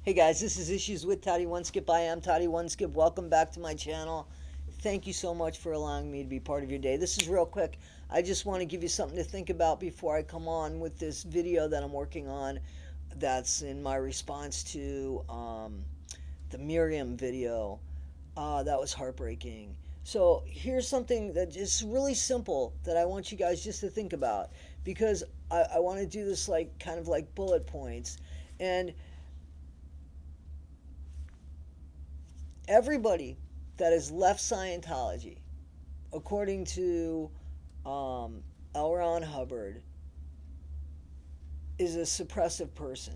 Hey guys, this is Issues with Toddy One Skip. I am Toddy One Skip. Welcome back to my channel. Thank you so much for allowing me to be part of your day. This is real quick. I just want to give you something to think about before I come on with this video that I'm working on. That's in my response to the Miriam video. That was heartbreaking. So here's something that is really simple that I want you guys just to think about, because I want to do this like kind of like bullet points. And everybody that has left Scientology, according to L. Ron Hubbard, is a suppressive person.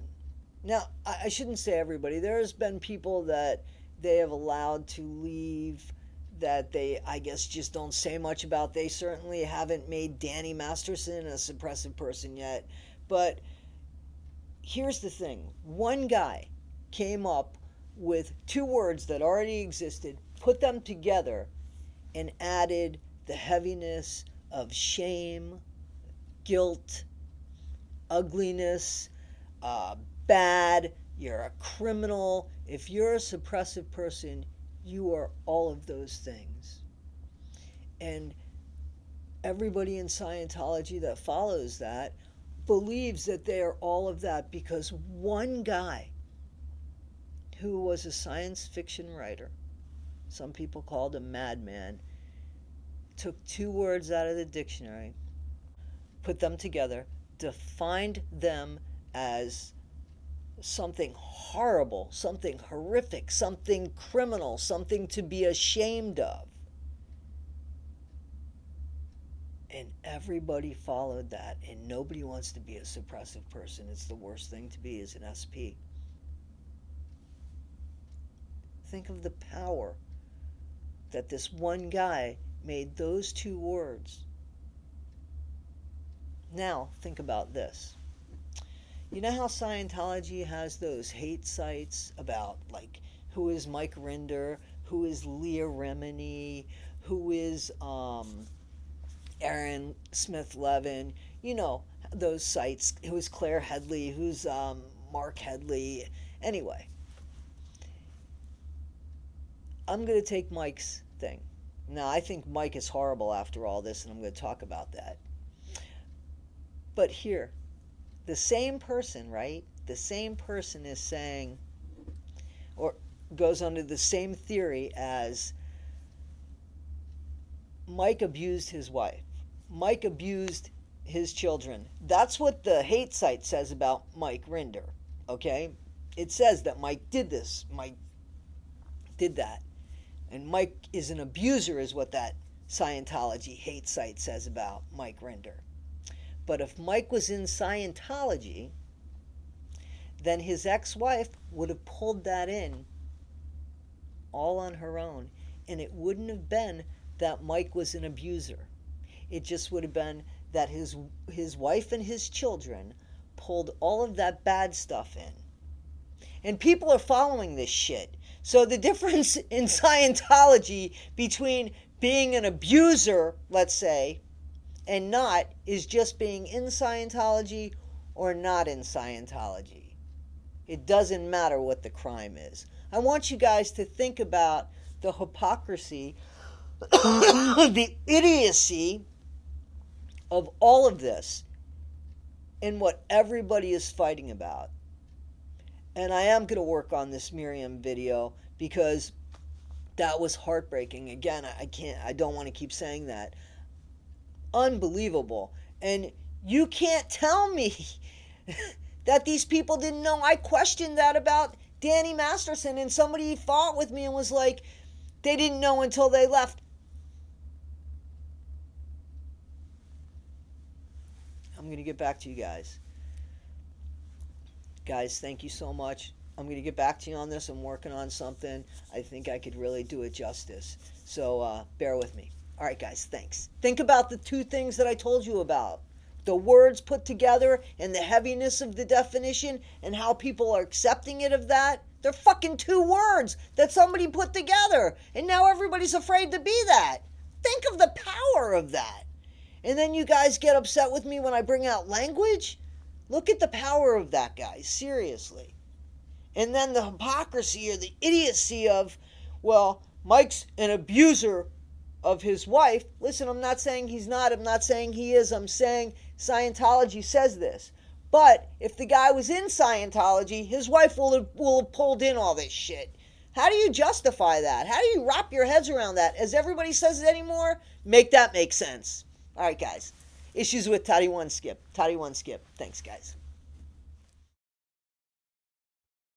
Now, I shouldn't say everybody. There's been people that they have allowed to leave that they, I guess, just don't say much about. They certainly haven't made Danny Masterson a suppressive person yet. But here's the thing. One guy came up with two words that already existed, put them together, and added the heaviness of shame, guilt, ugliness, bad, you're a criminal. If you're a suppressive person, you are all of those things. And everybody in Scientology that follows that believes that they are all of that because one guy who was a science fiction writer, some people called a madman, took two words out of the dictionary, put them together, defined them as something horrible, something horrific, something criminal, something to be ashamed of. And everybody followed that, and nobody wants to be a suppressive person. It's the worst thing to be as an SP. Think of the power that this one guy made those two words. Now, think about this. You know how Scientology has those hate sites about, like, who is Mike Rinder, who is Leah Remini, who is Aaron Smith-Levin, you know, those sites, who's Claire Headley, who's Mark Headley. Anyway, I'm going to take Mike's thing. Now, I think Mike is horrible after all this, and I'm going to talk about that. But here, the same person, right? The same person is saying, or goes under the same theory as Mike abused his wife. Mike abused his children. That's what the hate site says about Mike Rinder, okay? It says that Mike did this. Mike did that. And Mike is an abuser is what that Scientology hate site says about Mike Rinder. But if Mike was in Scientology, then his ex-wife would have pulled that in all on her own. And it wouldn't have been that Mike was an abuser. It just would have been that his wife and his children pulled all of that bad stuff in. And people are following this shit. So the difference in Scientology between being an abuser, let's say, and not is just being in Scientology or not in Scientology. It doesn't matter what the crime is. I want you guys to think about the hypocrisy, the idiocy of all of this and what everybody is fighting about. And I am going to work on this Miriam video because that was heartbreaking. Again, I don't want to keep saying that. Unbelievable. And you can't tell me that these people didn't know. I questioned that about Danny Masterson, and somebody fought with me and was like, they didn't know until they left. I'm going to get back to you guys. Guys, thank you so much. I'm going to get back to you on this. I'm working on something. I think I could really do it justice. So bear with me. All right, guys, thanks. Think about the two things that I told you about. The words put together and the heaviness of the definition and how people are accepting it of that. They're fucking two words that somebody put together. And now everybody's afraid to be that. Think of the power of that. And then you guys get upset with me when I bring out language? Look at the power of that, guys. Seriously. And then the hypocrisy or the idiocy of, well, Mike's an abuser of his wife. Listen, I'm not saying he's not. I'm not saying he is. I'm saying Scientology says this. But if the guy was in Scientology, his wife will have pulled in all this shit. How do you justify that? How do you wrap your heads around that? As everybody says it anymore, make that make sense. All right, guys. Issues with Toddy One Skip. Toddy One Skip. Thanks, guys.